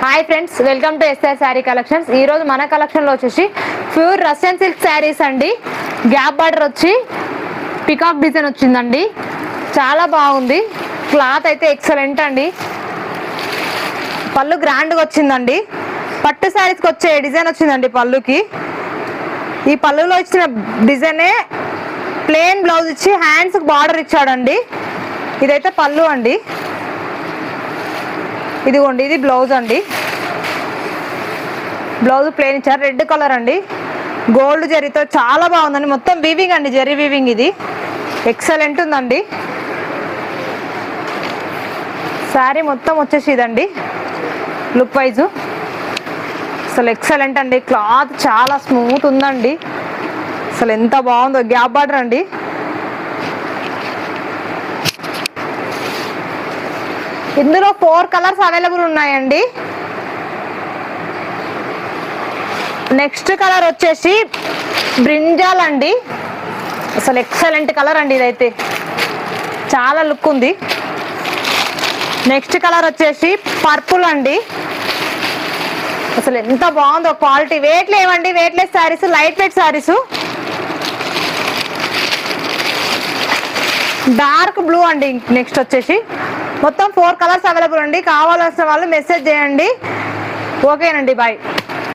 Hi friends, welcome to SR sari collections. ఈరోజు మన కలెక్షన్లో వచ్చేసి ప్యూర్ రష్యన్ సిల్క్ శారీస్ అండి. గ్యాప్ బార్డర్ వచ్చి పికాక్ డిజైన్ వచ్చిందండి. చాలా బాగుంది. క్లాత్ అయితే ఎక్సలెంట్ అండి. పళ్ళు గ్రాండ్గా వచ్చిందండి. పట్టు శారీస్కి వచ్చే డిజైన్ వచ్చిందండి పళ్ళుకి. ఈ పళ్ళులో ఇచ్చిన డిజైనే ప్లెయిన్ బ్లౌజ్ ఇచ్చి హ్యాండ్స్కి బార్డర్ ఇచ్చాడండి. ఇదైతే పళ్ళు అండి. ఇదిగోండి, ఇది బ్లౌజ్ అండి. బ్లౌజ్ ప్లెయిన్ ఇచ్చారు. రెడ్ కలర్ అండి. గోల్డ్ జరీతో చాలా బాగుందండి. మొత్తం వీవింగ్ అండి, జరీ వీవింగ్. ఇది ఎక్సలెంట్ ఉందండి. శారీ మొత్తం వచ్చేసి ఇదండి లుక్ వైజు. అసలు ఎక్సలెంట్ అండి. క్లాత్ చాలా స్మూత్ ఉందండి. అసలు ఎంత బాగుందో. గ్యాప్ బార్డర్ అండి. ఇందులో 4 కలర్స్ అవైలబుల్ ఉన్నాయండి. నెక్స్ట్ కలర్ వచ్చేసి బ్రింజాల్ అండి. అసలు ఎక్సలెంట్ కలర్ అండి. ఇదైతే చాలా లుక్ ఉంది. నెక్స్ట్ కలర్ వచ్చేసి పర్పుల్ అండి. అసలు ఎంత బాగుందో క్వాలిటీ. వెయిట్ లేవండి, weightless saris, light weight saris. Dark blue అండి. నెక్స్ట్ వచ్చేసి మొత్తం 4 కలర్స్ అవైలబుల్ అండి. కావాల్సిన వాళ్ళు మెసేజ్ చేయండి. ఓకేనండి, బాయ్.